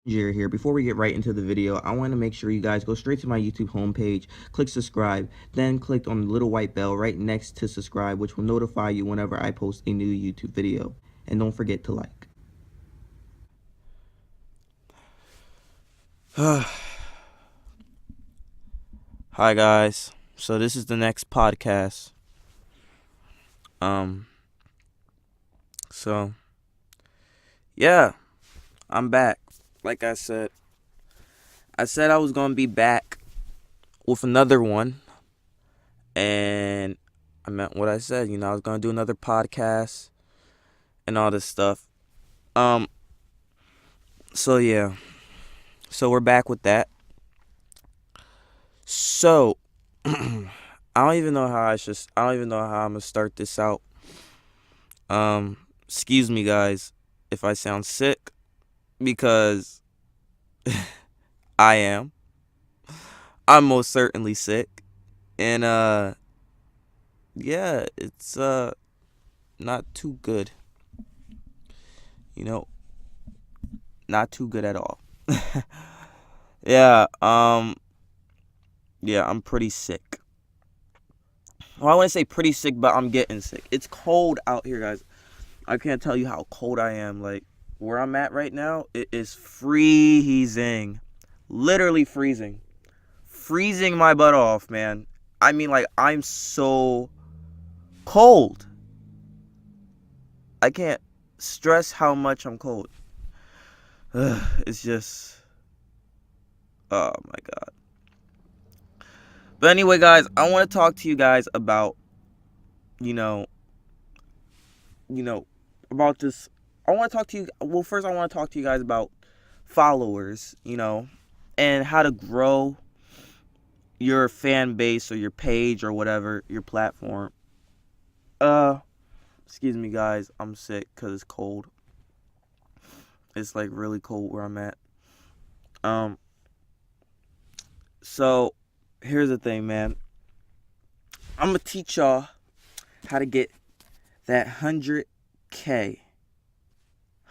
Jer here. Before we get right into the video, I want to make sure you guys go straight to my YouTube homepage, click subscribe, then click on the little white bell right next to subscribe, which will notify you whenever I post a new YouTube video. And don't forget to like. Hi guys. So this is the next podcast. Um so yeah, I'm back. Like I said I was going to be back with another one, and I meant what I said. I was going to do another podcast and all this stuff. Um so yeah. So we're back with that. So I don't even know how I'm gonna start this out. Excuse me guys if I sound sick, because I am. I'm most certainly sick. And yeah, it's not too good. You know, not too good at all. Yeah, yeah, I'm pretty sick. Well, I want to say pretty sick, but I'm getting sick. It's cold out here, guys. I can't tell you how cold I am. Like, where I'm at right now, it is freezing. Literally freezing. Freezing my butt off, man. I mean, like, I'm so cold. I can't stress how much I'm cold. It's just, oh my God. But anyway, guys, I want to talk to you guys about, you know, about this. I want to talk to you. Well, first, I want to talk to you guys about followers, and how to grow your fan base or your page or whatever, your platform. Excuse me, guys. I'm sick because it's cold. It's like really cold where I'm at. Um, so here's the thing, man. I'm gonna teach y'all how to get that 100K.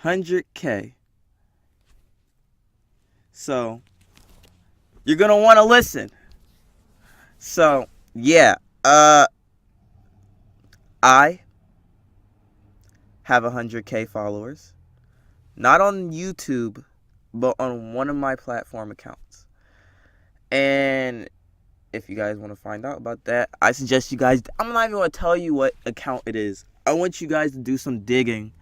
100K. So you're gonna want to listen. So yeah, I have 100K followers, not on YouTube, but on one of my platform accounts. And if you guys want to find out about that, I suggest you guys. I'm not even gonna tell you what account it is. I want you guys to do some digging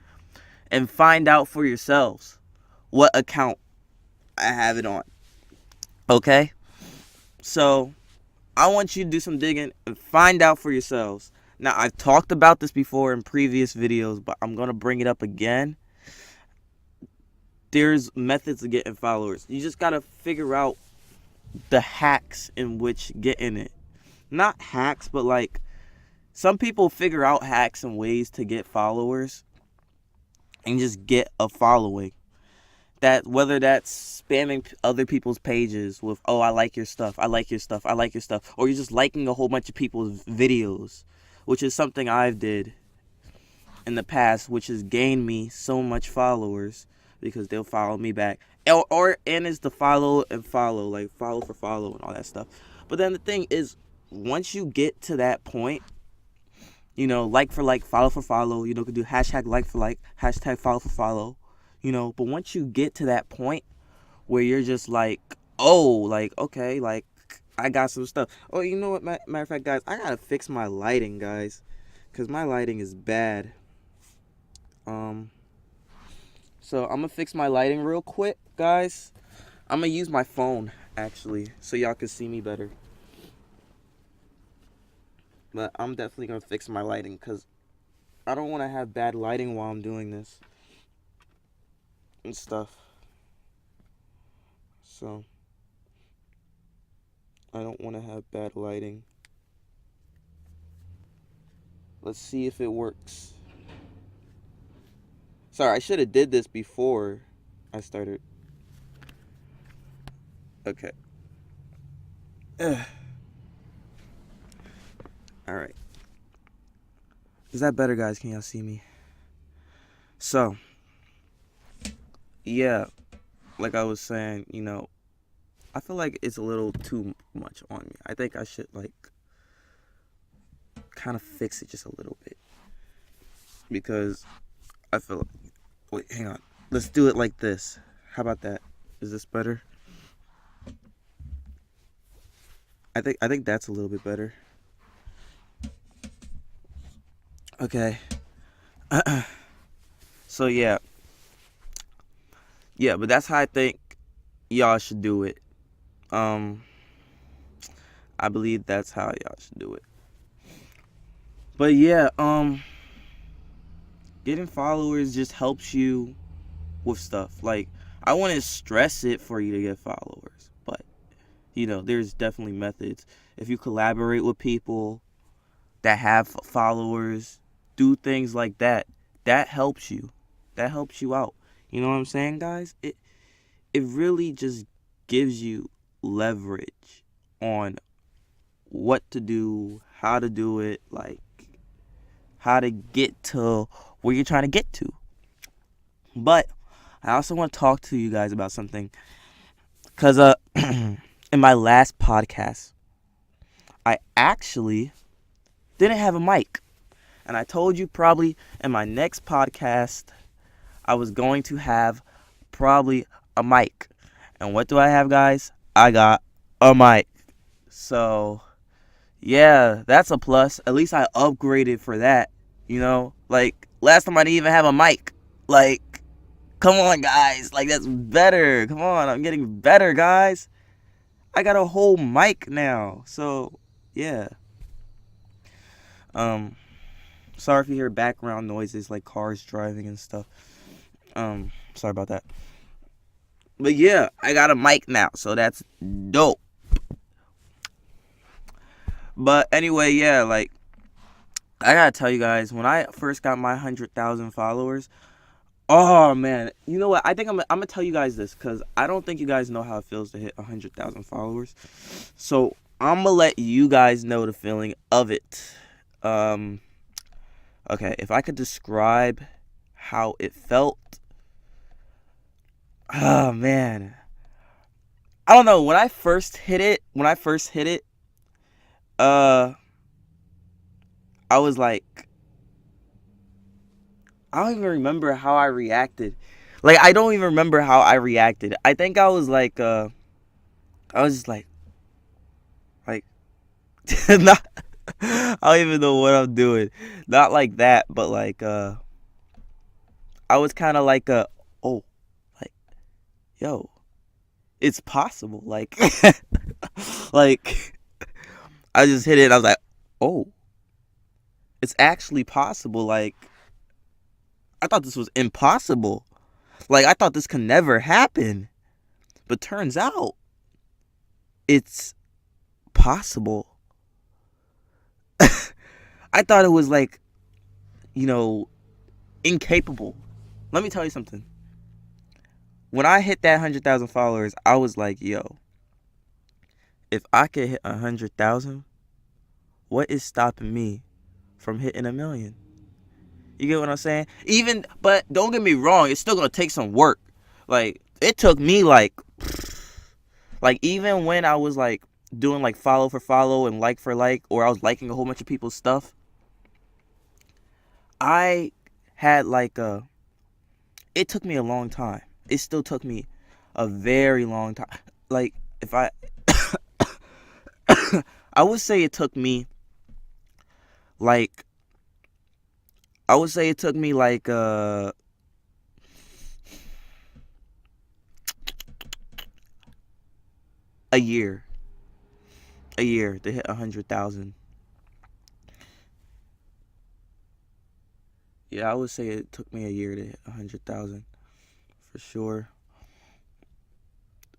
and find out for yourselves what account I have it on. Okay? So I want you to do some digging and find out for yourselves. Now, I've talked about this before in previous videos, but I'm going to bring it up again. There's methods of getting followers. You just got to figure out the hacks in which getting it. Not hacks, but like some people figure out hacks and ways to get followers and just get a following. That whether that's spamming other people's pages with, oh, I like your stuff, I like your stuff, I like your stuff, or you're just liking a whole bunch of people's videos, which is something I've did in the past, which has gained me so much followers because they'll follow me back. And it's the follow and follow, like follow for follow and all that stuff. But then the thing is, once you get to that point, like for like, follow for follow, could do hashtag like for like, hashtag follow for follow, but once you get to that point where you're just like, oh, like, okay, like, I got some stuff. Oh, you know what, matter of fact, guys, I gotta fix my lighting, guys, because my lighting is bad. So I'm gonna fix my lighting real quick, guys. I'm gonna use my phone, actually, so y'all can see me better. But I'm definitely gonna fix my lighting, because I don't want to have bad lighting while I'm doing this and stuff. So I don't want to have bad lighting. Let's see if it works. Sorry, I should have did this before I started. Okay. Alright. Is that better, guys? Can y'all see me? So, yeah. like I was saying, I feel like it's a little too much on me. I think I should like kind of fix it just a little bit, because I feel like, wait, hang on. Let's do it like this. How about that? Is this better? I think that's a little bit better. Okay. So yeah. Yeah, but that's how I think y'all should do it. Um I believe that's how y'all should do it. But yeah, getting followers just helps you with stuff. Like, I wouldn't stress it for you to get followers, but there's definitely methods. If you collaborate with people that have followers, do things like that. That helps you. That helps you out. You know what I'm saying, guys? It really just gives you leverage on what to do, how to do it, like how to get to where you're trying to get to. But I also want to talk to you guys about something, because in my last podcast, I actually didn't have a mic. And I told you probably in my next podcast, I was going to have probably a mic. And what do I have, guys? I got a mic. So, yeah, that's a plus. At least I upgraded for that. Like, last time I didn't even have a mic. Like, come on, guys. Like, that's better. Come on, I'm getting better, guys. I got a whole mic now. So, yeah. Sorry if you hear background noises like cars driving and stuff. Sorry about that. But yeah, I got a mic now, so that's dope. But anyway, yeah, like, I gotta tell you guys, when I first got my 100,000 followers, oh man, you know what? I think I'm gonna tell you guys this, because I don't think you guys know how it feels to hit 100,000 followers. So I'm gonna let you guys know the feeling of it. Okay, if I could describe how it felt, oh man, I don't know. When I first hit it, I was like, I don't even remember how I reacted. Like, I don't even remember how I reacted. I think I was like, I was just like, not, I don't even know what I'm doing. Not like that, but like, I was kind of like, oh, like, yo, it's possible. Like, like, I just hit it and I was like, oh, it's actually possible. Like, I thought this was impossible. Like, I thought this could never happen. But turns out, it's possible. I thought it was like, incapable. Let me tell you something. When I hit that 100,000 followers, I was like, yo, if I could hit 100,000, what is stopping me from hitting 1,000,000? You get what I'm saying? But don't get me wrong, it's still gonna take some work. Like, it took me like even when I was like doing like follow for follow and like for like, or I was liking a whole bunch of people's stuff, I had like it took me a long time. It still took me a very long time. Like, if I I would say it took me like a year to hit 100,000. Yeah, I would say it took me a year to hit 100,000 for sure.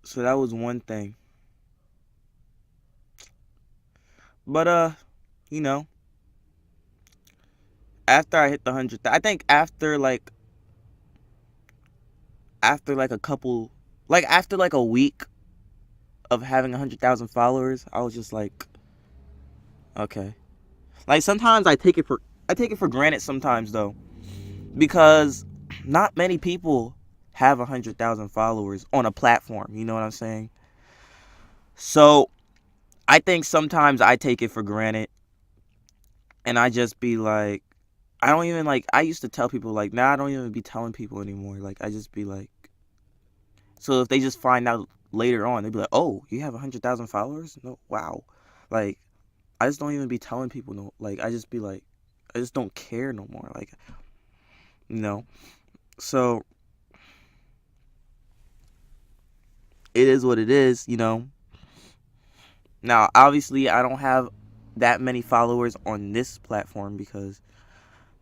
So that was one thing. But after I hit the 100, I think after like a couple, like after like a week of having 100,000 followers, I was just like, okay. Like, sometimes I take it for granted sometimes, though, because not many people have 100,000 followers on a platform. You know what I'm saying? So I think sometimes I take it for granted, and I just be like, I don't even like. I used to tell people like, nah, I don't even be telling people anymore. Like I just be like, so if they just find out later on, they'd be like, oh, you have 100,000 followers? No, wow. Like I just don't even be telling people no. Like I just be like, I just don't care no more. Like, you know. So it is what it is, you know. Now, obviously, I don't have that many followers on this platform because,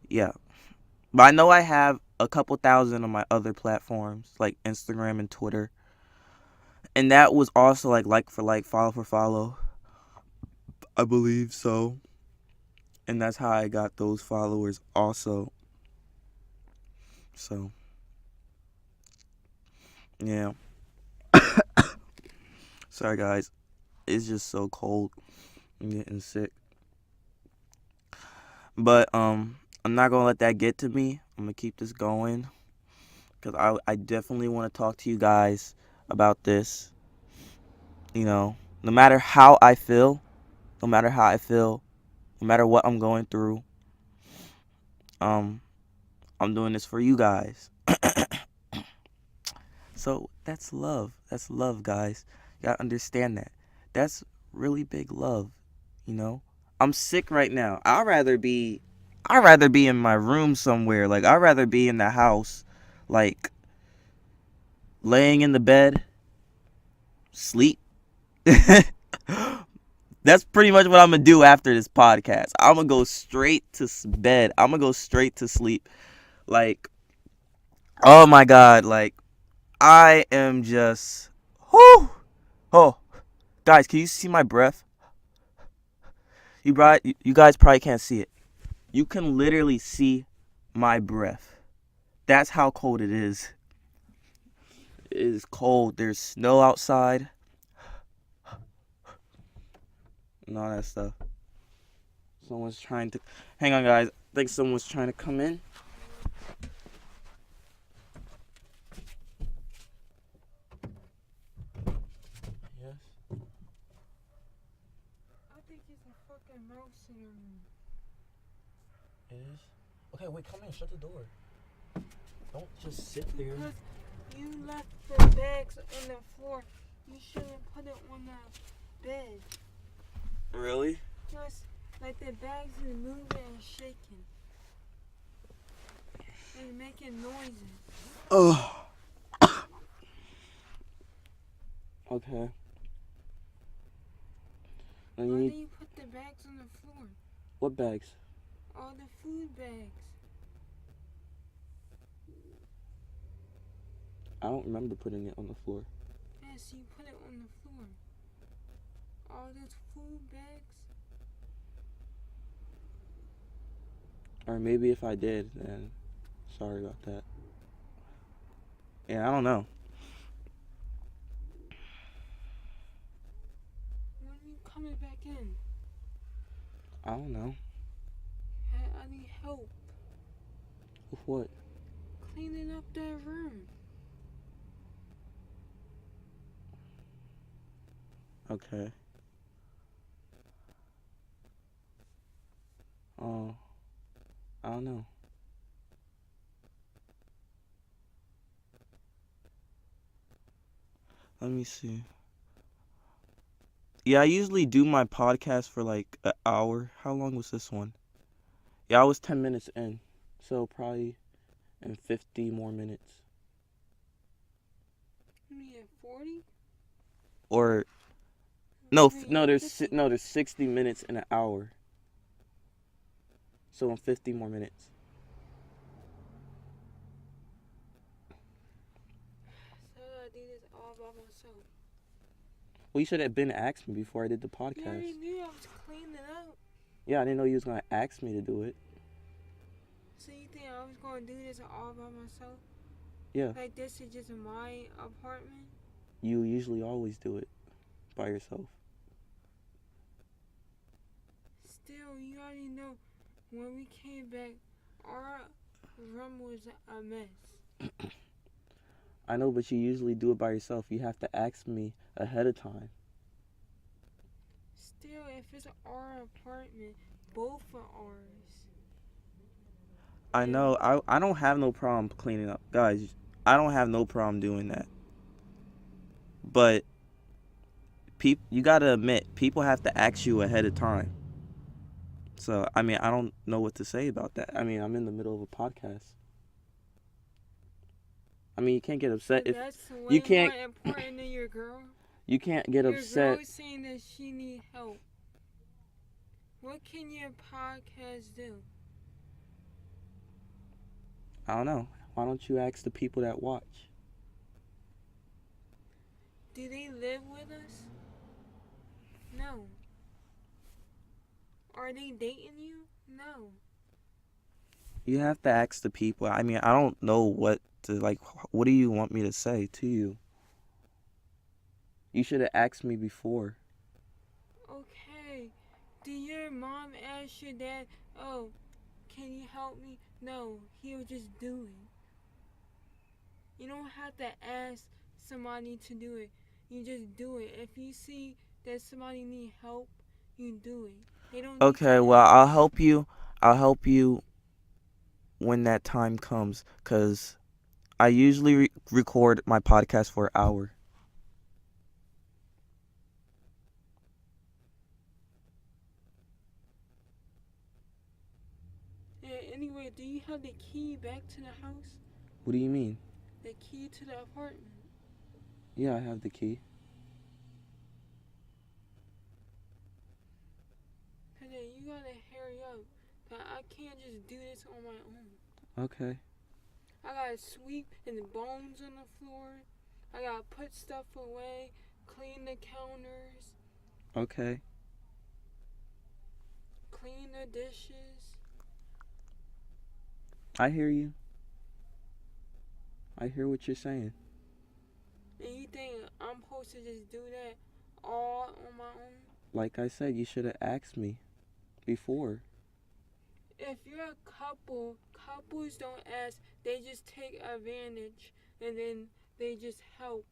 yeah. But I know I have a couple thousand on my other platforms, like Instagram and Twitter. And that was also like for like, follow for follow. I believe so. And that's how I got those followers also. So, yeah. Sorry, guys. It's just so cold. I'm getting sick. But I'm not gonna let that get to me. I'm gonna keep this going because I definitely want to talk to you guys about this. You know, no matter how I feel, no matter how I feel, no matter what I'm going through, um, I'm doing this for you guys. So that's love. That's love, guys. You gotta understand that. That's really big love. You know, I'm sick right now. I'd rather be in my room somewhere. Like I'd rather be in the house, like laying in the bed, sleep. That's pretty much what I'm gonna do after this podcast. I'm gonna go straight to bed. I'm gonna go straight to sleep. Like, oh my god, like I am just, whoo, oh, guys, can you see my breath? You guys probably can't see it. You can literally see my breath. That's how cold it is. It is cold. There's snow outside and all that stuff. Someone's trying to, hang on, guys. I think someone's trying to come in. Yes. I think it's a fucking mouse in your room. It is? Okay, wait, come in. Shut the door. Don't just sit there. Because you left the bags on the floor. You shouldn't put it on the bed. Really? Just like the bags is moving and shaking. And making noises. Oh. Okay. Why do you put the bags on the floor? What bags? All the food bags. I don't remember putting it on the floor. Yes, you put it on the floor. All those food bags. Or maybe if I did, then sorry about that. Yeah, I don't know. When are you coming back in? I don't know. I need help With what? cleaning up that room. Okay. Oh, I don't know. Let me see. Yeah, I usually do my podcast for like an hour. How long was this one? Yeah, I was 10 minutes in. So probably in 50 more minutes. You mean at 40? Or there's 60 minutes in an hour. So in 50 more minutes. So I do this all by myself. Well, you should have been asked me before I did the You already podcast. knew I was cleaning up. Yeah, I didn't know you was gonna ask me to do it. So you think I was going to do this all by myself? Yeah. Like this is just my apartment? You usually always do it by yourself. Still, you already know when we came back, our room was a mess. I know, but you usually do it by yourself. You have to ask me ahead of time. Still, if it's our apartment, both are ours. I know. I don't have no problem cleaning up, guys. I don't have no problem doing that. But you gotta admit, people have to ask you ahead of time. So I mean, I don't know what to say about that. I mean, I'm in the middle of a podcast. I mean, you can't get upset if That's way you can't. more important than your girl. You can't get Your upset. girl is saying that she need help. What can your podcast do? I don't know. Why don't you ask the people that watch? Do they live with us? No. Are they dating you? No. You have to ask the people. I mean, I don't know what to like. What do you want me to say to you? You should have asked me before. Okay. Did your mom ask your dad, oh, can you help me? No, he'll just do it. You don't have to ask somebody to do it. You just do it. If you see that somebody need help, you do it. They don't need Okay, to well, ask. I'll help you. I'll help you when that time comes, cause I usually record my podcast for an hour. Yeah, anyway, do you have the key back to the house? What do you mean? The key to the apartment? Yeah, I have the key. Hey, you gotta hurry up. 'Cause I can't just do this on my own. Okay. I gotta sweep and the bones on the floor. I gotta put stuff away, clean the counters, Okay. clean the dishes. I hear you. I hear what you're saying. And you think I'm supposed to just do that all on my own? Like I said, you should have asked me before. If you're a couple, couples don't ask, they just take advantage and then they just help.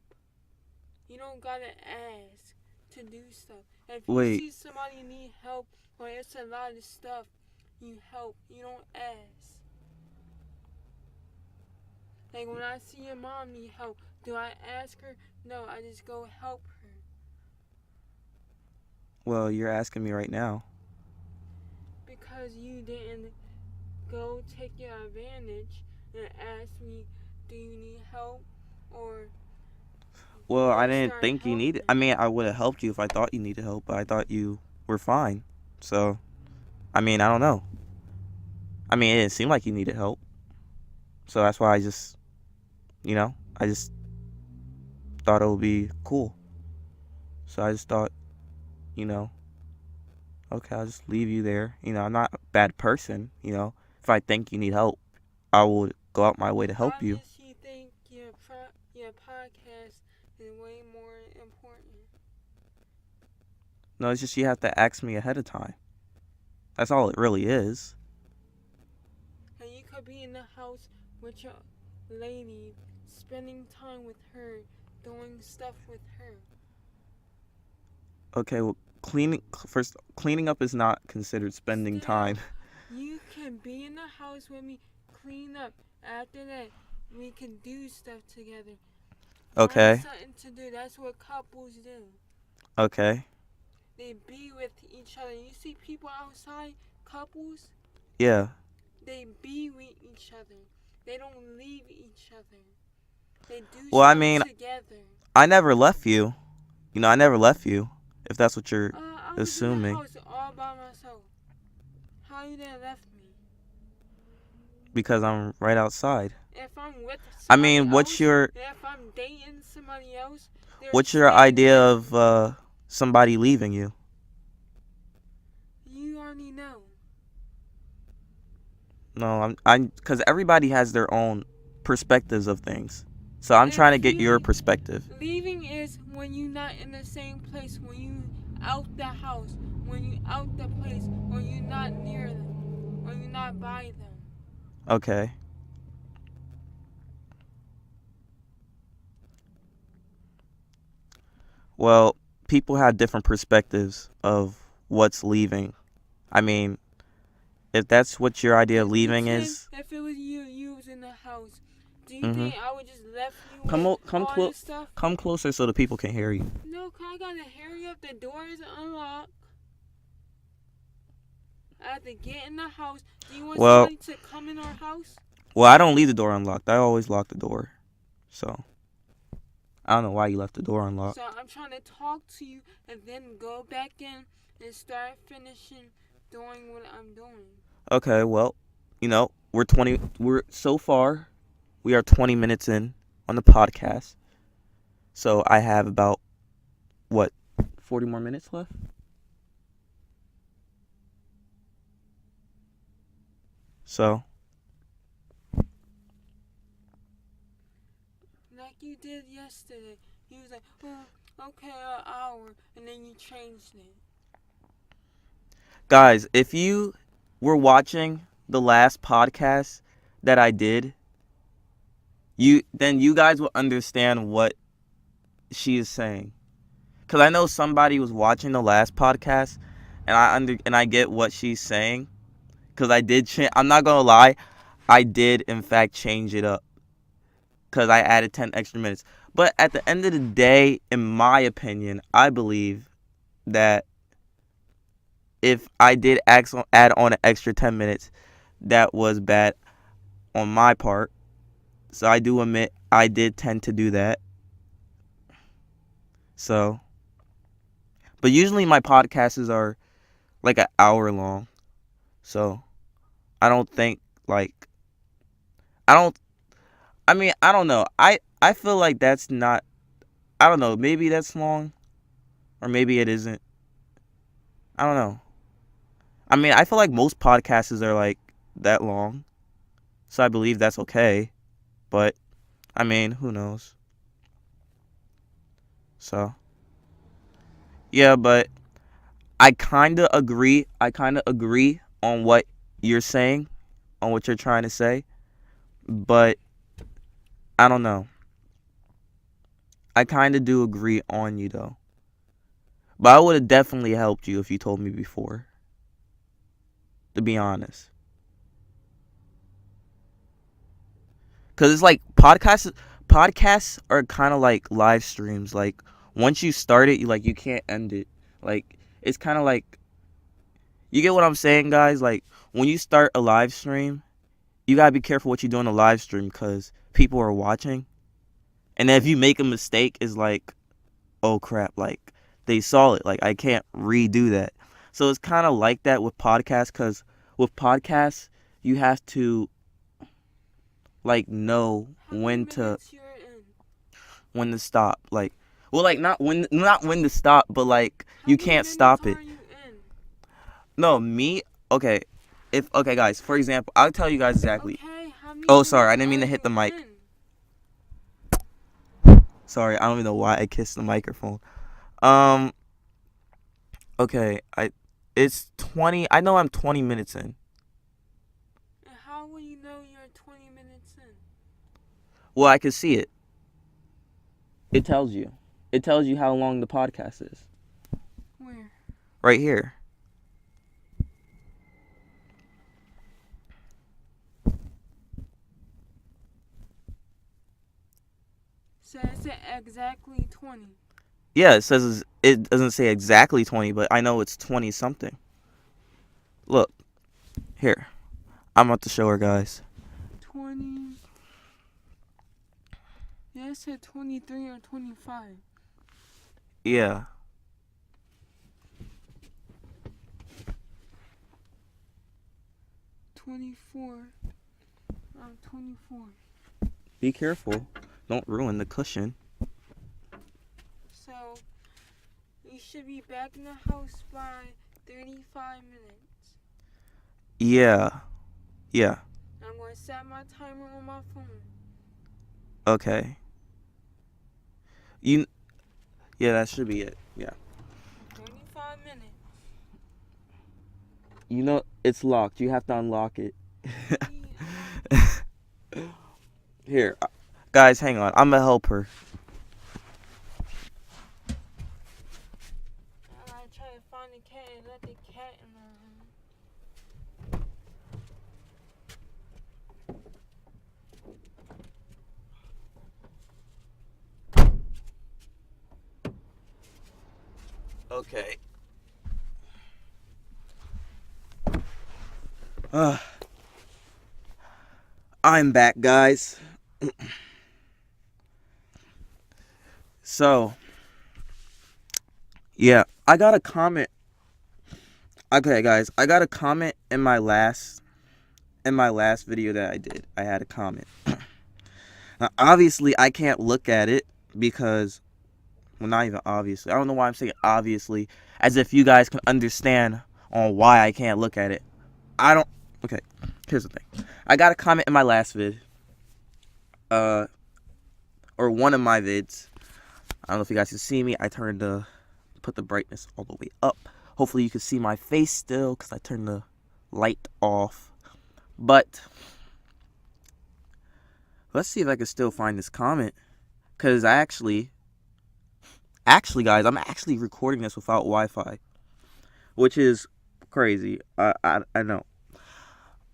You don't gotta ask to do stuff. If you Wait. see somebody need help or it's a lot of stuff, you help. You don't ask. Like when I see your mom need help, do I ask her? No, I just go help her. Well, you're asking me right now. Because you didn't go take your advantage and ask me, do you need help? Or Well, I you didn't start think you needed. I helping. mean, I would have helped you if I thought you needed help, but I thought you were fine. So, I mean, I don't know. I mean, it didn't seem like you needed help. So that's why I just, I just thought it would be cool. So I just thought, you know, okay, I'll just leave you there. I'm not a bad person. If I think you need help, I would go out my way to help you. Obviously, you think your podcast is way more important. No, it's just you have to ask me ahead of time. That's all it really is. And you could be in the house with your lady, spending time with her, doing stuff with her. Okay, well, cleaning up is not considered spending Still, time. You can be in the house with me, clean up. After that, we can do stuff together. Okay. Find something to do. That's what couples do. Okay. They be with each other. You see people outside, couples, Yeah. they be with each other. They don't leave each other. They do Well, I stuff mean, together. I never left you. I never left you. If that's what you're I was assuming. in the house all by myself. How you done left me? Because I'm right outside. If I'm with somebody I mean, else, if I'm dating somebody else, what's your idea of somebody leaving you? You already know. No, because everybody has their own perspectives of things. So I'm trying to get your perspective. Leaving is when you're not in the same place, when you out the house, when you out the place, or you're not near them, or you're not by them. Okay. Well, people have different perspectives of what's leaving. I mean, if that's what your idea of leaving is, if it was you was in the house, do you mm-hmm. think I would just left you Come with come all close, this stuff? come closer so the people can hear you. No, I gotta hurry up. The door is unlocked. I have to get in the house. Do you want somebody to come in our house? Well, I don't leave the door unlocked. I always lock the door. So, I don't know why you left the door unlocked. So I'm trying to talk to you and then go back in and start finishing doing what I'm doing. Okay, well, so far we are 20 minutes in on the podcast. So, I have about 40 more minutes left? So, like you did yesterday. You was like, oh, okay, an hour, and then you changed it. guys, if you were watching the last podcast that I did, then you guys will understand what she is saying. Cause I know somebody was watching the last podcast, and I get what she's saying. Cause I did I'm not gonna lie, I did in fact change it up. Cause I added 10 extra minutes. But at the end of the day, in my opinion, I believe that if I did add on an extra 10 minutes, that was bad on my part. So I do admit I did tend to do that. So, but usually my podcasts are like an hour long. So I don't think I don't I don't know. I feel like that's not, I don't know, maybe that's long or maybe it isn't. I don't know. I mean, I feel like most podcasts are like that long. So I believe that's okay. But I mean, who knows? So yeah, but I kind of agree. I kind of agree on what you're saying, on what you're trying to say. But I don't know. I kind of do agree on you though. But I would have definitely helped you if you told me before. To be honest. Cuz it's like podcasts are kind of like live streams. Like once you start it, you can't end it. Like it's kind of like, you get what I'm saying, guys? Like when you start a live stream, you got to be careful what you do on a live stream cuz people are watching. And then if you make a mistake, it's like, oh crap, like they saw it. Like I can't redo that. So it's kind of like that with podcasts, cuz with podcasts, you have to like know when to stop. Like, well, like not when to stop, but like you can't stop it. No, me. Okay, okay, guys. For example, I'll tell you guys exactly. Okay, oh, sorry, I didn't mean to hit the mic. Sorry, I don't even know why I kissed the microphone. Okay, it's 20. I know I'm 20 minutes in. And how will you know you're 20 minutes in? Well, I can see it. It tells you. It tells you how long the podcast is. Where? Right here. So it said exactly 20. Yeah, it doesn't say exactly 20, but I know it's 20 something. Look. Here. I'm about to show her, guys. 20. Yeah, it said 23 or 25. Yeah. $24. 24. Be careful. Don't ruin the cushion. So, you should be back in the house by 35 minutes. Yeah. Yeah. I'm going to set my timer on my phone. Okay. Yeah, that should be it. Yeah. 35 minutes. You know, it's locked. You have to unlock it. Here. Guys, hang on. I'm going to help her. find the cat and let the cat in the room. Okay. I'm back, guys. So, yeah, I got a comment. Okay, guys, I got a comment in my last video that I did. I had a comment. Now, obviously, I can't look at it because, well, not even obviously. I don't know why I'm saying obviously, as if you guys can understand on why I can't look at it. I don't. Okay, here's the thing. I got a comment in my last vid. Or one of my vids. I don't know if you guys can see me. I put the brightness all the way up. Hopefully you can see my face still because I turned the light off. But let's see if I can still find this comment. Because actually, guys, I'm actually recording this without Wi-Fi. Which is crazy. I know.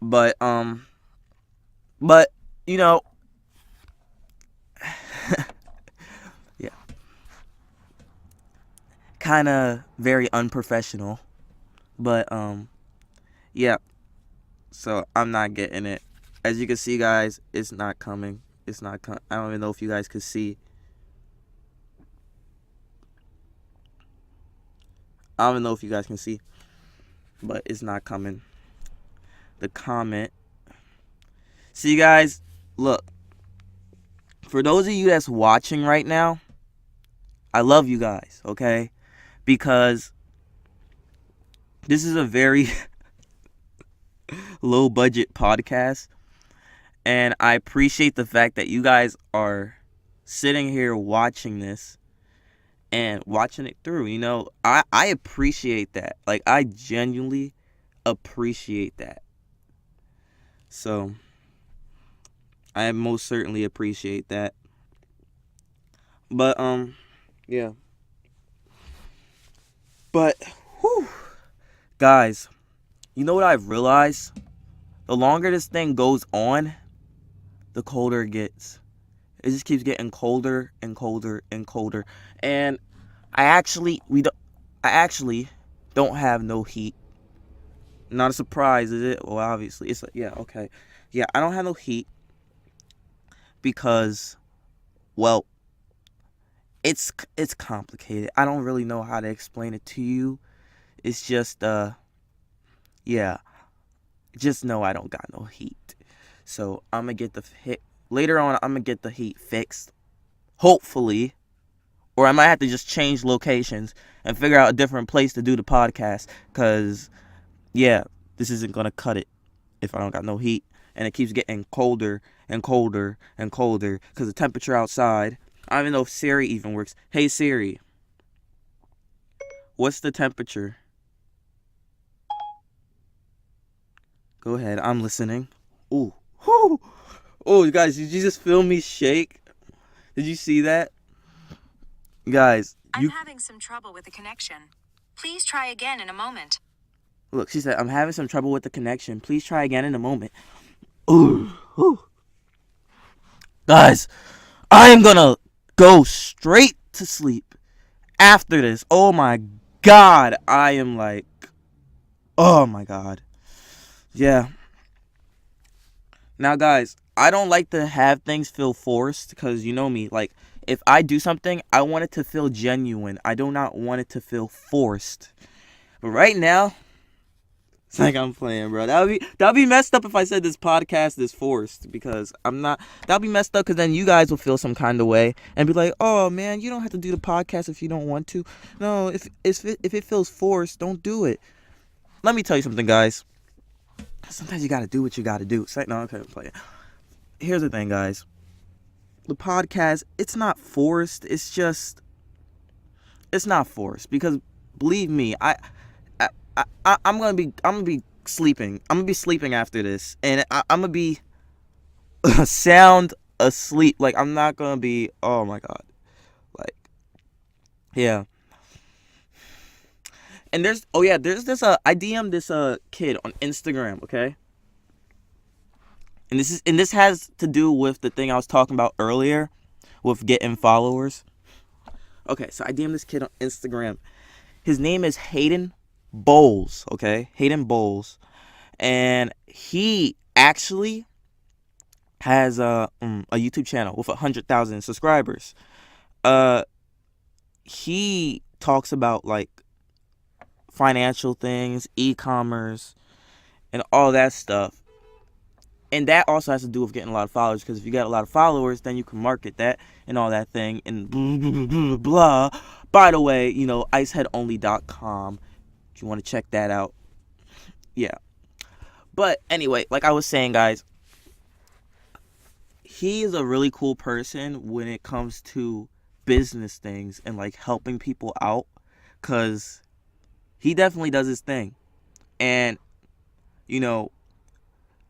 But, you know, yeah. Kind of very unprofessional. But, yeah. So, I'm not getting it. As you can see, guys, it's not coming. It's not coming. I don't even know if you guys could see. I don't even know if you guys can see. But it's not coming. The comment. See, guys, look. For those of you that's watching right now, I love you guys, okay? Because this is a very low budget podcast. And I appreciate the fact that you guys are sitting here watching this and watching it through. You know, I appreciate that. Like, I genuinely appreciate that. So, I most certainly appreciate that. But, yeah. But, whew, guys, you know what I've realized? The longer this thing goes on, the colder it gets. It just keeps getting colder and colder and colder. And I actually don't have no heat. Not a surprise, is it? Well, obviously. It's like, yeah, okay. Yeah, I don't have no heat because, well, it's complicated. I don't really know how to explain it to you. It's just yeah. Just know I don't got no heat. So, I'm going to get the hit later on. I'm going to get the heat fixed. Hopefully. Or I might have to just change locations and figure out a different place to do the podcast. Because, yeah, this isn't going to cut it if I don't got no heat. And it keeps getting colder and colder and colder because the temperature outside. I don't even know if Siri even works. Hey, Siri. What's the temperature? Go ahead. I'm listening. Ooh. Whew. Oh, guys, did you just feel me shake? Did you see that? Guys, I'm having some trouble with the connection. Please try again in a moment. Look, she said, I'm having some trouble with the connection. Please try again in a moment. Ooh. Whew. Guys, I am gonna go straight to sleep after this. Oh my God. I am like, oh my God. Yeah. Now, guys, I don't like to have things feel forced because you know me. Like, if I do something, I want it to feel genuine. I do not want it to feel forced. But right now, it's like I'm playing, bro. That'd be messed up if I said this podcast is forced because I'm not. That'd be messed up because then you guys will feel some kind of way and be like, "Oh man, you don't have to do the podcast if you don't want to." No, if it feels forced, don't do it. Let me tell you something, guys. Sometimes you gotta do what you gotta do. It's like, no, okay, I'm playing. Here's the thing, guys. The podcast, it's not forced. It's not forced because believe me, I'm gonna be sleeping. I'm gonna be sleeping after this, and I'm gonna be sound asleep. Like I'm not gonna be. Oh my God. Like, yeah. And there's this I DM'd this kid on Instagram, okay? And this has to do with the thing I was talking about earlier with getting followers. Okay, so I DM'd this kid on Instagram. His name is Hayden Bowles, okay? Hayden Bowles. And he actually has a YouTube channel with 100,000 subscribers. He talks about like financial things, e-commerce, and all that stuff. And that also has to do with getting a lot of followers, because if you got a lot of followers, then you can market that and all that thing and blah, blah, blah, blah. By the way, iceheadonly.com if you want to check that out. Yeah. But anyway, like I was saying, guys, he is a really cool person when it comes to business things and like helping people out, because he definitely does his thing. And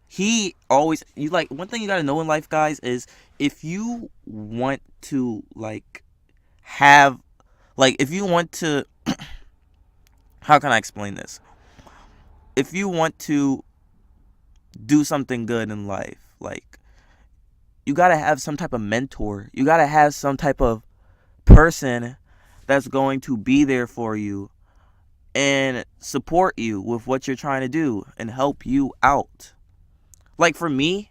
he always, one thing you gotta know in life, guys, is if you want to if you want to how can I explain this? If you want to do something good in life, like, you gotta have some type of mentor. You gotta have some type of person that's going to be there for you and support you with what you're trying to do and help you out. Like for me,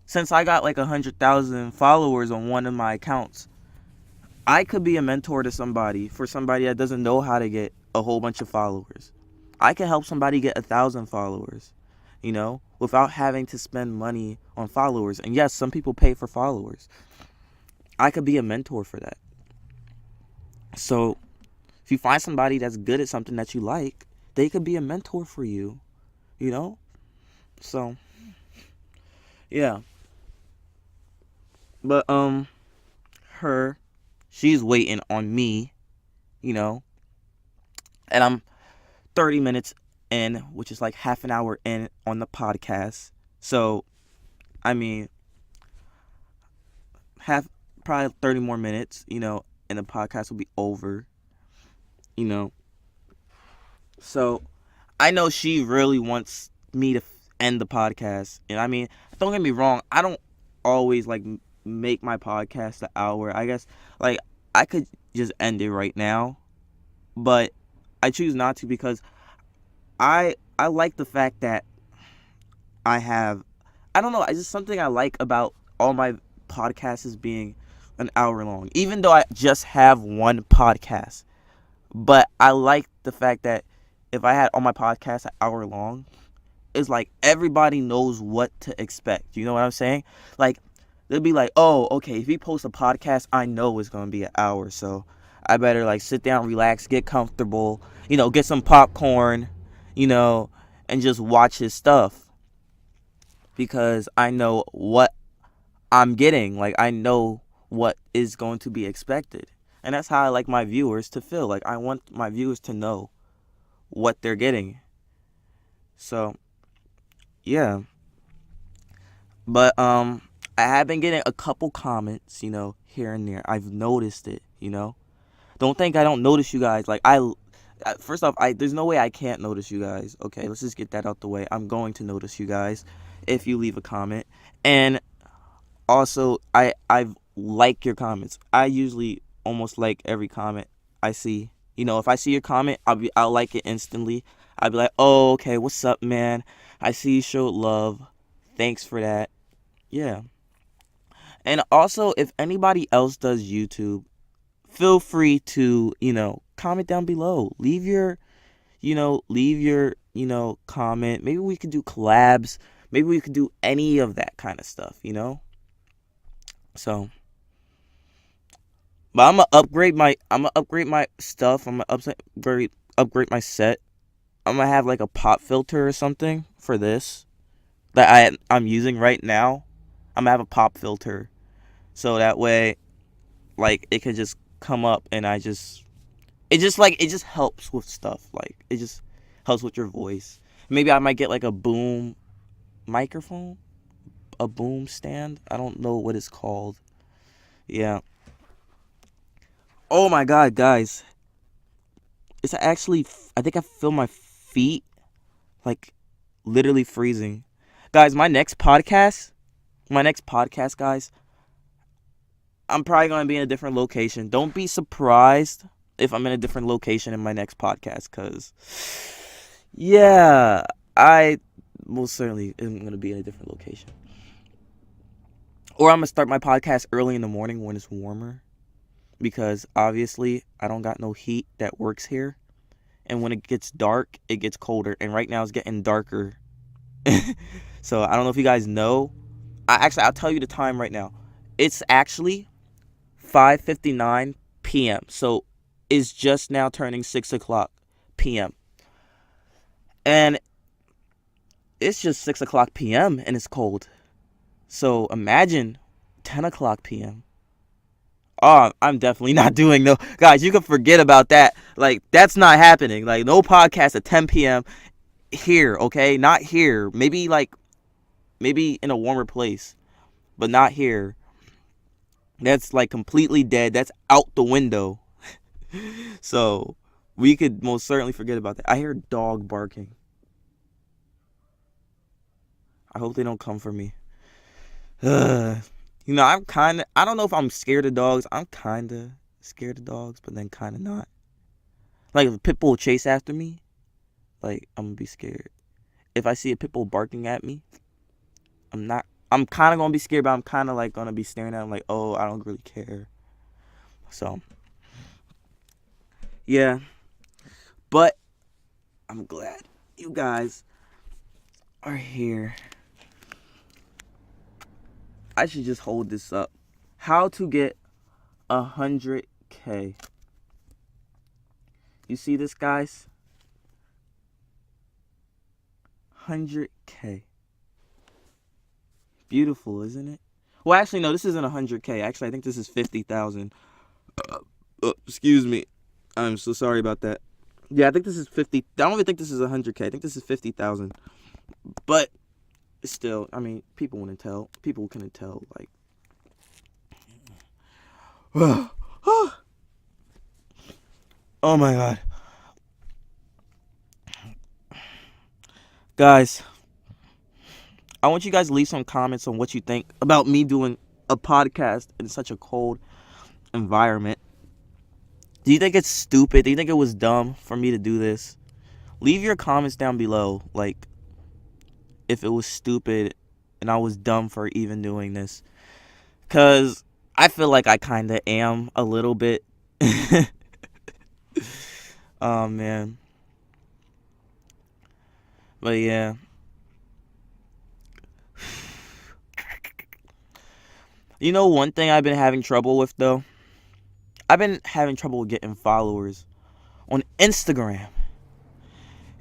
since I got like 100,000 followers on one of my accounts, I could be a mentor to somebody, for somebody that doesn't know how to get a whole bunch of followers. I can help somebody get 1,000 followers, without having to spend money on followers. And yes, some people pay for followers. I could be a mentor for that. So if you find somebody that's good at something that you like, they could be a mentor for you, So, yeah. But, she's waiting on me, and I'm 30 minutes in, which is like half an hour in on the podcast. So, I mean, probably 30 more minutes, and the podcast will be over, So, I know she really wants me to end the podcast. And I mean, don't get me wrong, I don't always make my podcast an hour. I guess I could just end it right now, but I choose not to, because I like the fact that I don't know, it's just something I like about all my podcasts is being an hour long, even though I just have one podcast. But I like the fact that if I had all my podcasts an hour long, it's like everybody knows what to expect. You know what I'm saying? Like, they'll be like, oh, okay, if he posts a podcast, I know it's going to be an hour. So I better sit down, relax, get comfortable, get some popcorn, and just watch his stuff. Because I know what I'm getting. I know what is going to be expected. And that's how I like my viewers to feel. I want my viewers to know what they're getting. So, yeah. But, I have been getting a couple comments, here and there. I've noticed it, Don't think I don't notice you guys. First off, there's no way I can't notice you guys. Okay, let's just get that out the way. I'm going to notice you guys if you leave a comment. And also, I like your comments. I usually almost like every comment I see. If I see your comment, I'll like it instantly. I'll be like, oh, okay, what's up, man? I see you showed love. Thanks for that. Yeah. And also, if anybody else does YouTube, feel free to, comment down below. Leave your comment. Maybe we could do collabs. Maybe we could do any of that kind of stuff, So, but I'm gonna upgrade my stuff. I'm gonna upgrade my set. I'm gonna have a pop filter or something for this that I'm using right now. I'm gonna have a pop filter, so that way, it could just come up and it just helps with stuff. It just helps with your voice. Maybe I might get a boom microphone, a boom stand. I don't know what it's called. Yeah. Oh my god, guys. It's actually, I think I feel my feet like literally freezing. Guys, my next podcast, guys, I'm probably going to be in a different location. Don't be surprised if I'm in a different location in my next podcast, because, yeah, I most certainly am going to be in a different location. Or I'm going to start my podcast early in the morning when it's warmer, because obviously I don't got no heat that works here. And when it gets dark, it gets colder. And right now it's getting darker. So I don't know if you guys know. I'll tell you the time right now. It's actually 5:59 p.m. So it's just now turning 6 o'clock p.m. And it's just 6 o'clock p.m. and it's cold. So imagine 10 o'clock p.m. Oh, I'm definitely not doing no. Guys, you can forget about that. Like, that's not happening. Like, no podcast at 10 p.m. here, okay? Not here. Maybe in a warmer place, but not here. That's like completely dead. That's out the window. So we could most certainly forget about that. I hear a dog barking. I hope they don't come for me. I don't know if I'm scared of dogs. I'm kind of scared of dogs, but then kind of not. Like, if a pit bull chase after me, like, I'm going to be scared. If I see a pit bull barking at me, I'm not. I'm kind of going to be scared, but I'm kind of, like, going to be staring at him like, oh, I don't really care. So, yeah. But I'm glad you guys are here. I should just hold this up. How to get 100K. You see this, guys? 100K. Beautiful, isn't it? Well, actually, no, this isn't 100K. Actually, I think this is 50,000. Excuse me. I'm so sorry about that. Yeah, I think this is 50. I don't even think this is 100K. I think this is 50,000. But still, I mean, people wouldn't tell. People couldn't tell. Like, oh my god, guys. I want you guys to leave some comments on what you think about me doing a podcast in such a cold environment. Do you think it's stupid? Do you think it was dumb for me to do this? Leave your comments down below, like, if it was stupid and I was dumb for even doing this. Because I feel like I kind of am a little bit. Oh, man. But, yeah. You know one thing I've been having trouble with, though? I've been having trouble getting followers on Instagram.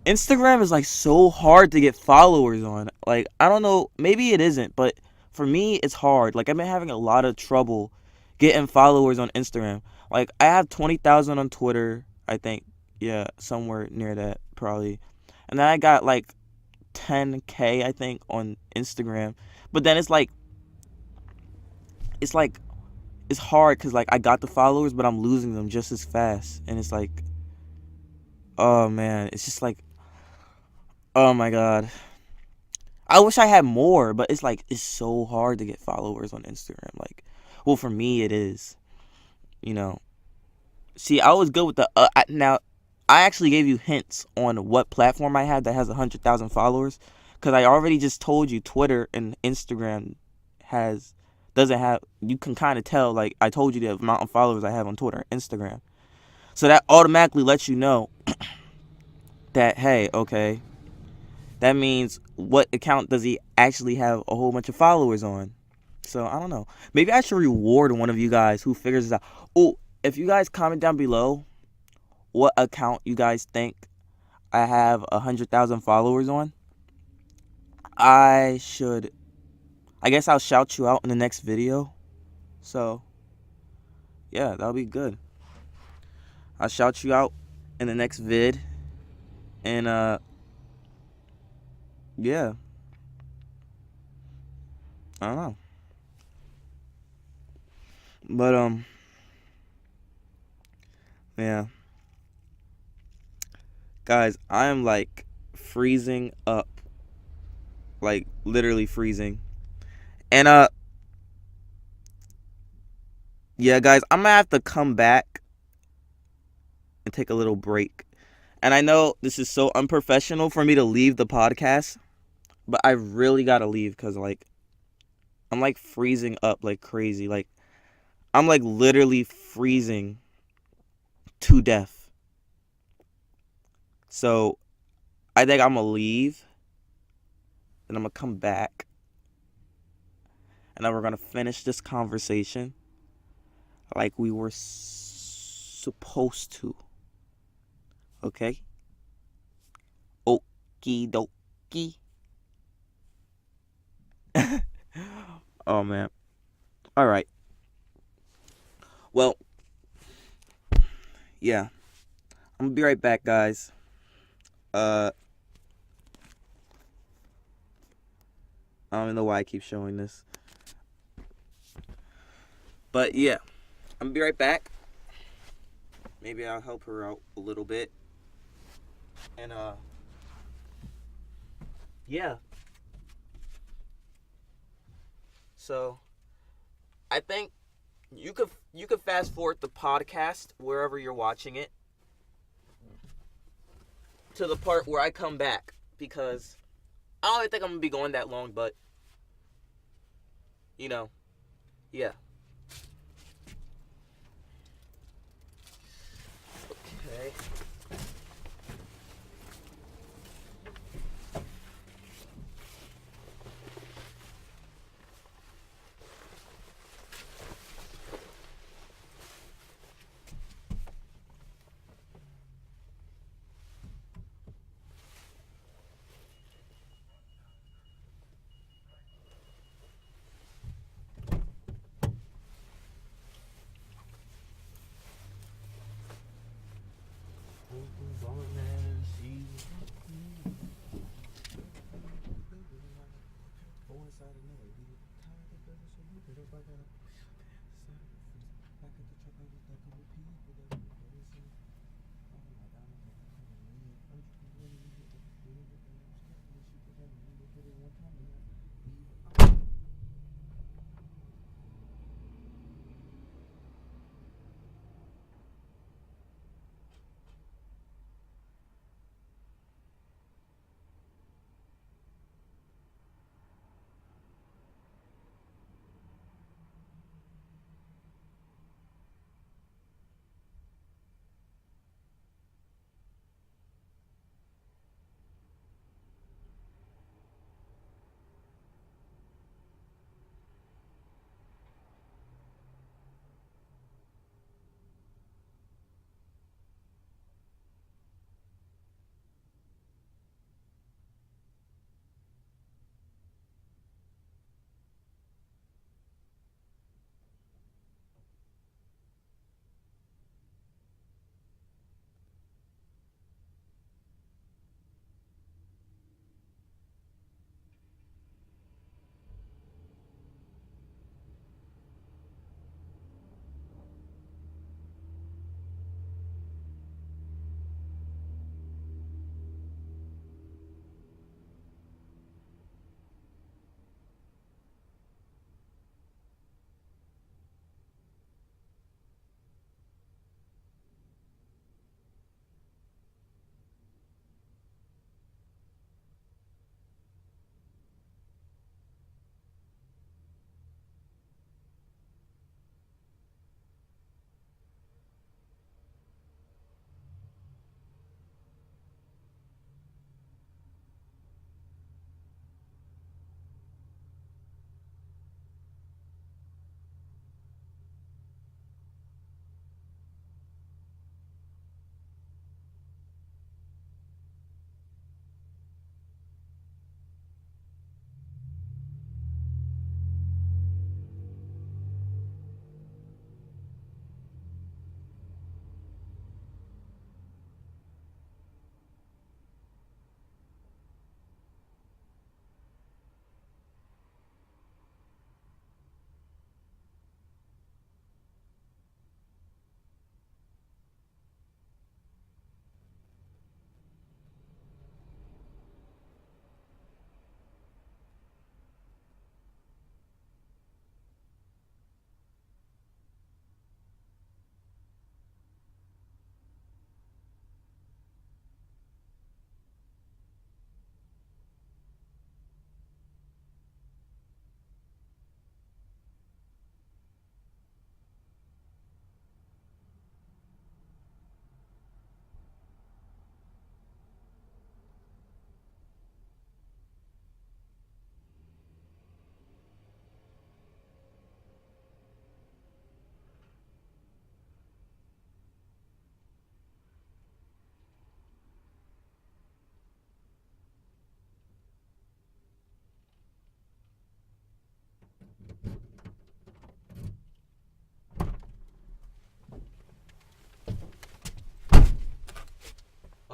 Instagram is like so hard to get followers on. Like, I don't know, maybe it isn't, but for me it's hard. Like, I've been having a lot of trouble getting followers on Instagram. Like, I have 20,000 on Twitter, I think. Yeah, somewhere near that probably. And then I got like 10K, I think, on Instagram. But then it's like it's hard cuz like I got the followers, but I'm losing them just as fast. And it's like, oh man, it's just like, oh my god. I wish I had more, but it's like, it's so hard to get followers on Instagram. Like, well, for me it is. You know. See, I was good with the now I actually gave you hints on what platform I have that has 100,000 followers, cuz I already just told you Twitter and Instagram doesn't have. You can kind of tell, like, I told you the amount of followers I have on Twitter and Instagram. So that automatically lets you know that, hey, okay, that means what account does he actually have a whole bunch of followers on? So, I don't know. Maybe I should reward one of you guys who figures this out. Oh, if you guys comment down below what account you guys think I have 100,000 followers on, I guess I'll shout you out in the next video. So, yeah, that'll be good. I'll shout you out in the next vid. And, yeah. I don't know. But, yeah. Guys, I am like freezing up. Like literally freezing. And yeah, guys, I'm gonna have to come back and take a little break. And I know this is so unprofessional for me to leave the podcast, but I really gotta leave because like I'm like freezing up like crazy. Like I'm like literally freezing to death. So I think I'm gonna leave and I'm gonna come back and then we're gonna finish this conversation like we were supposed to. Okay? Okie dokie. Oh man. All right. Well, yeah. I'm gonna be right back, guys. Uh, I don't even know why I keep showing this, but yeah, I'm gonna be right back. Maybe I'll help her out a little bit, and yeah. So I think you could fast forward the podcast wherever you're watching it to the part where I come back because I don't even think I'm gonna be going that long, but you know, yeah. Okay.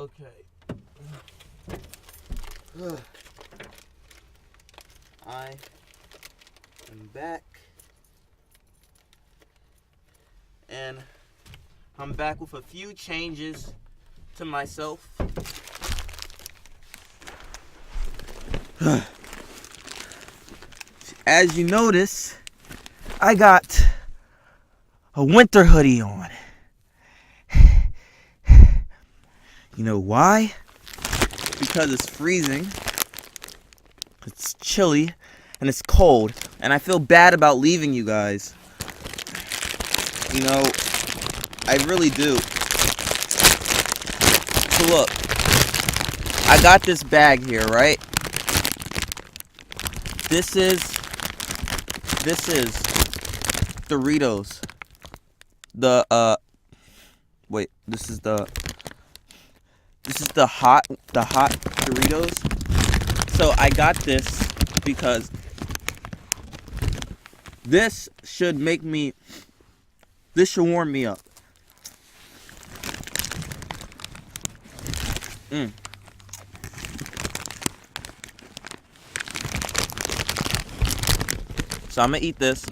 Okay. I am back. And I'm back with a few changes to myself. As you notice, I got a winter hoodie on. You know why? Because it's freezing, it's chilly, and it's cold. And I feel bad about leaving you guys. You know, I really do. So look, I got this bag here, right? This is Doritos. This is the hot Doritos. So I got this because this should warm me up. So I'm gonna eat this.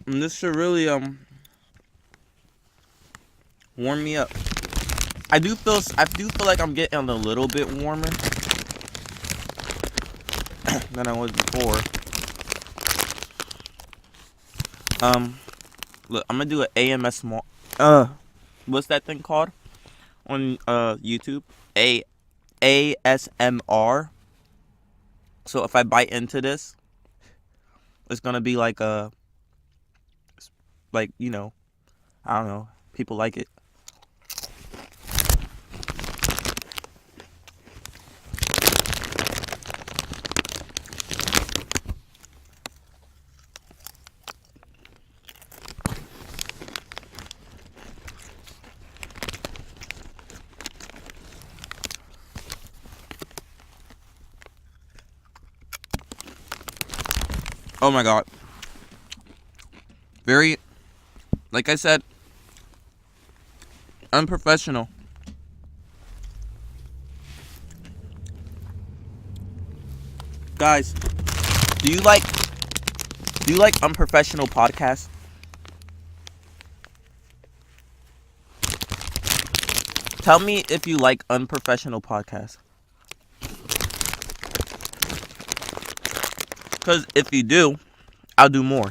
And this should really warm me up. I do feel like I'm getting a little bit warmer than I was before. Look, I'm gonna do an what's that thing called on YouTube? ASMR. So if I bite into this, it's gonna be like I don't know. People like it. Oh my god. Very, like I said, unprofessional. Guys, do you like unprofessional podcasts? Tell me if you like unprofessional podcasts. Because if you do, I'll do more.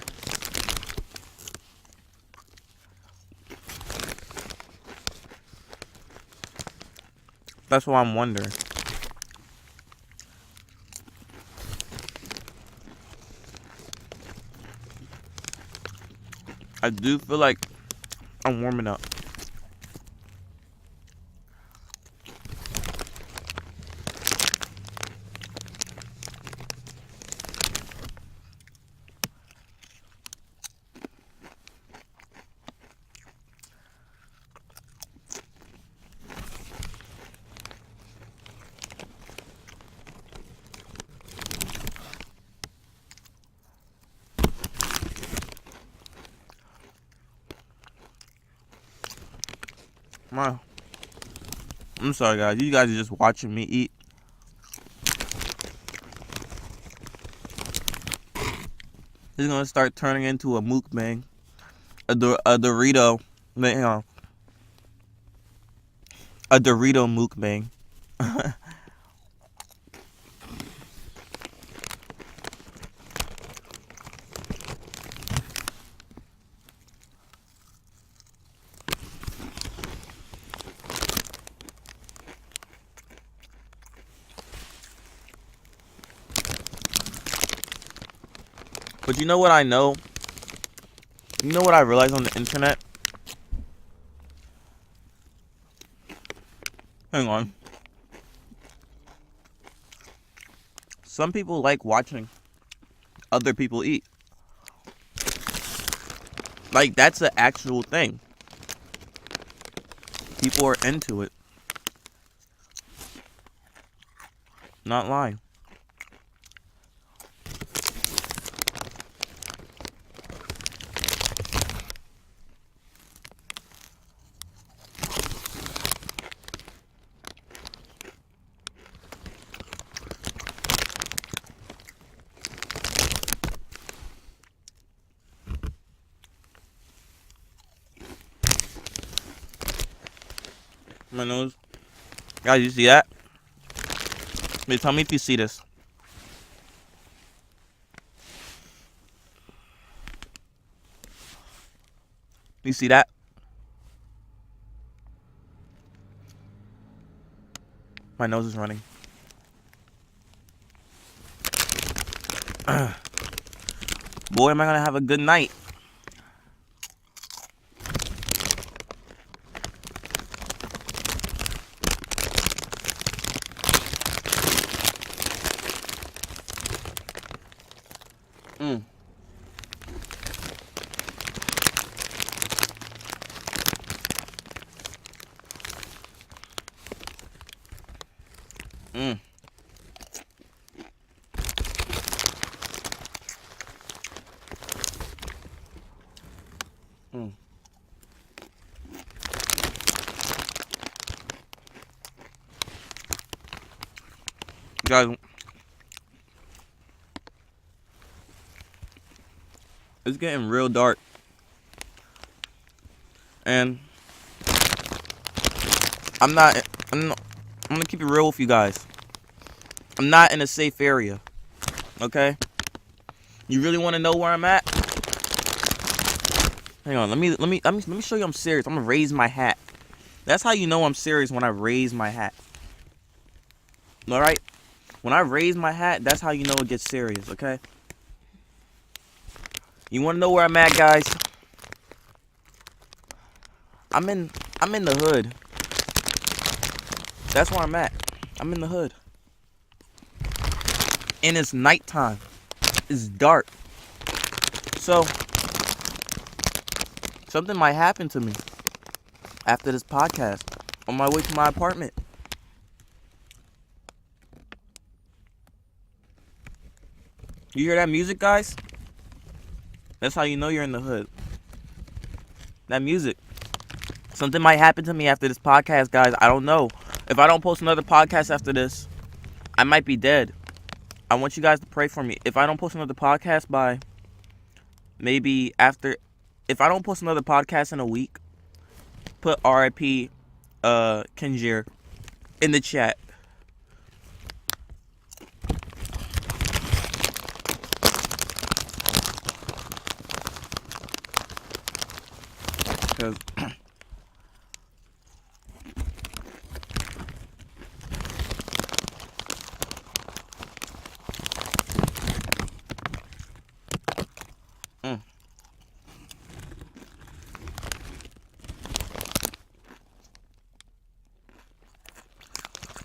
That's what I'm wondering. I do feel like I'm warming up. Wow. I'm sorry, guys. You guys are just watching me eat. This is gonna start turning into a mukbang, a Dorito. Hang on. A Dorito mukbang. But you know what I know? You know what I realized on the internet? Hang on. Some people like watching other people eat. Like, that's an actual thing. People are into it. Not lying. My nose. Guys, you see that? Wait, tell me if you see this. You see that? My nose is running. Boy, am I gonna have a good night. Mm. Mm. Mm. Guys, it's getting real dark. And I'm gonna keep it real with you guys. I'm not in a safe area. Okay? You really want to know where I'm at? Hang on, let me show you I'm serious. I'm gonna raise my hat. That's how you know I'm serious, when I raise my hat. Alright? When I raise my hat, that's how you know it gets serious, okay? You wanna know where I'm at, guys? I'm in the hood. That's where I'm at. I'm in the hood. And it's nighttime. It's dark. So something might happen to me after this podcast on my way to my apartment. You hear that music, guys? That's how you know you're in the hood. That music. Something might happen to me after this podcast, guys. I don't know. If I don't post another podcast after this, I might be dead. I want you guys to pray for me. If I don't post another podcast by maybe after, if I don't post another podcast in a week, put RIP Kenjir in the chat. Because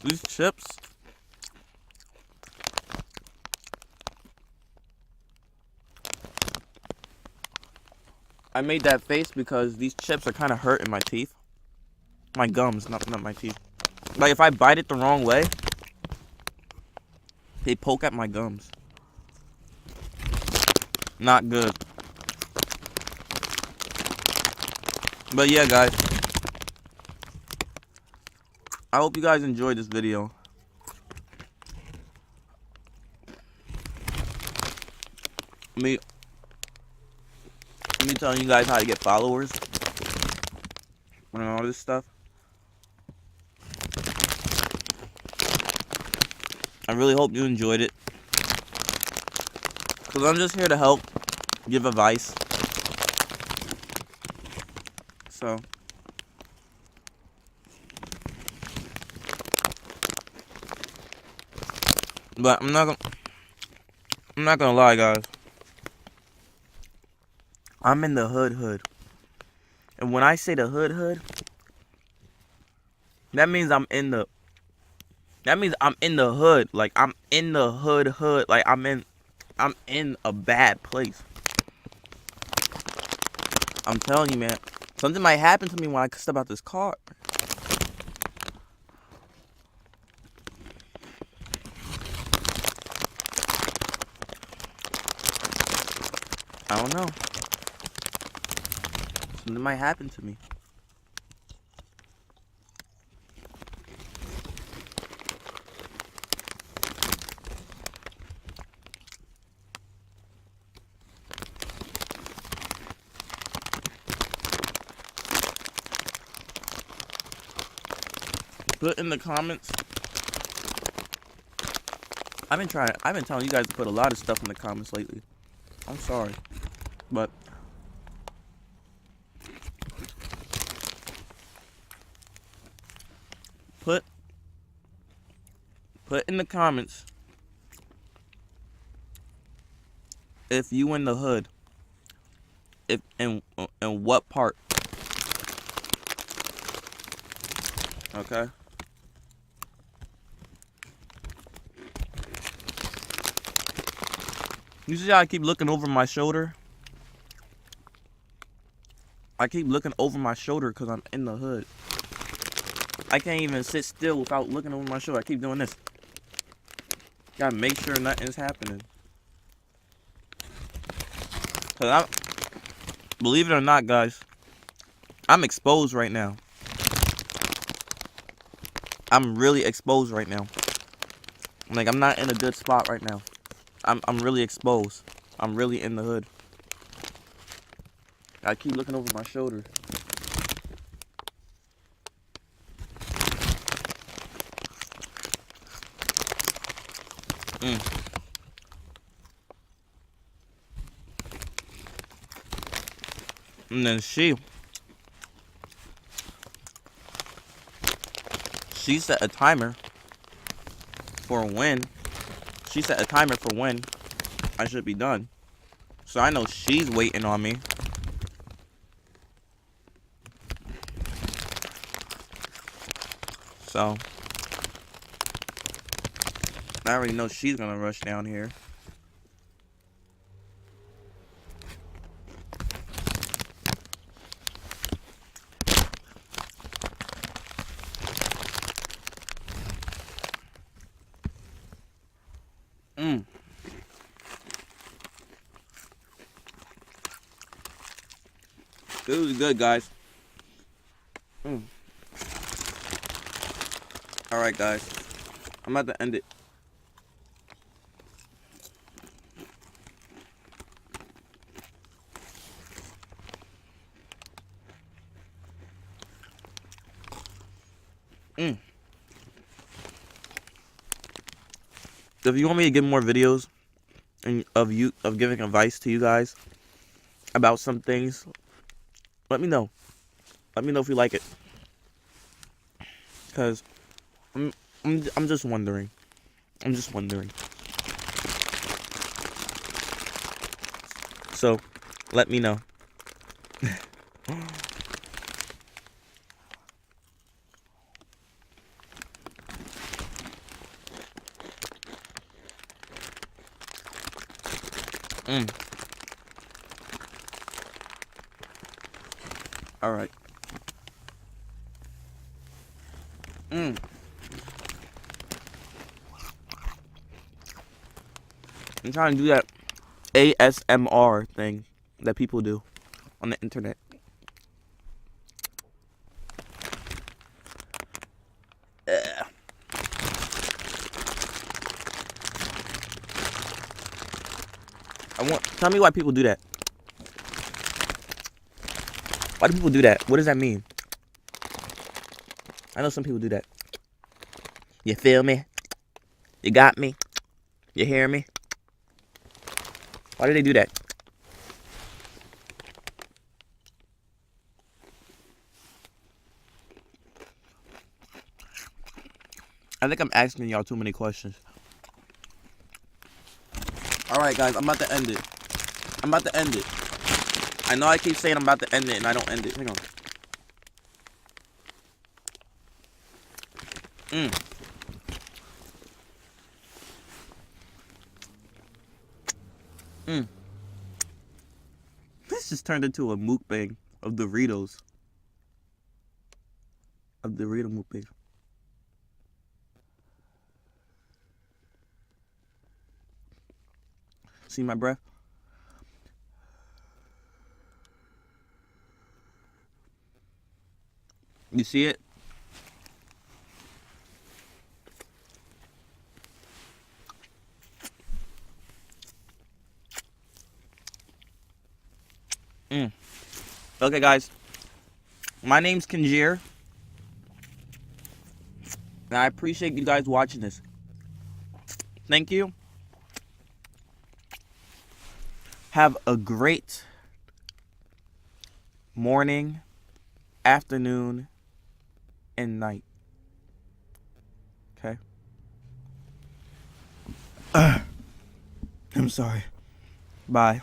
these chips, I made that face because these chips are kind of hurting my teeth. My gums, not my teeth. Like if I bite it the wrong way, they poke at my gums. Not good. But yeah, guys, I hope you guys enjoyed this video. Me telling you guys how to get followers and all this stuff. I really hope you enjoyed it, because I'm just here to help, give advice. So but I'm not gonna lie, guys. I'm in the hood. And when I say the hood, that means I'm in the hood. Like I'm in the hood. Like I'm in a bad place. I'm telling you, man. Something might happen to me when I step out this car. I don't know. Something might happen to me. Put in the comments. I've been telling you guys to put a lot of stuff in the comments lately. I'm sorry. But put in the comments if you in the hood. If in what part. Okay? You see how I keep looking over my shoulder? I keep looking over my shoulder because I'm in the hood. I can't even sit still without looking over my shoulder. I keep doing this. Gotta make sure nothing's happening. Cause believe it or not, guys, I'm exposed right now. I'm really exposed right now. Like, I'm not in a good spot right now. I'm really exposed. I'm really in the hood. I keep looking over my shoulder. And then she set a timer for when. She set a timer for when I should be done. So I know she's waiting on me. So I already know she's gonna rush down here. This was good, guys. Alright, guys. I'm about to end it. If you want me to get more videos and of giving advice to you guys about some things, let me know. Let me know if you like it. Cause I'm just wondering. I'm just wondering. So let me know. All right. I'm trying to do that ASMR thing that people do on the internet. Tell me why people do that. Why do people do that? What does that mean? I know some people do that. You feel me? You got me? You hear me? Why do they do that? I think I'm asking y'all too many questions. Alright, guys, I'm about to end it. I know I keep saying I'm about to end it and I don't end it. Hang on. This just turned into a mukbang of Doritos. Of Dorito mukbang. See my breath? You see it? Okay, guys. My name's Kinjir. And I appreciate you guys watching this. Thank you. Have a great morning, afternoon, and night. Okay? I'm sorry. Bye.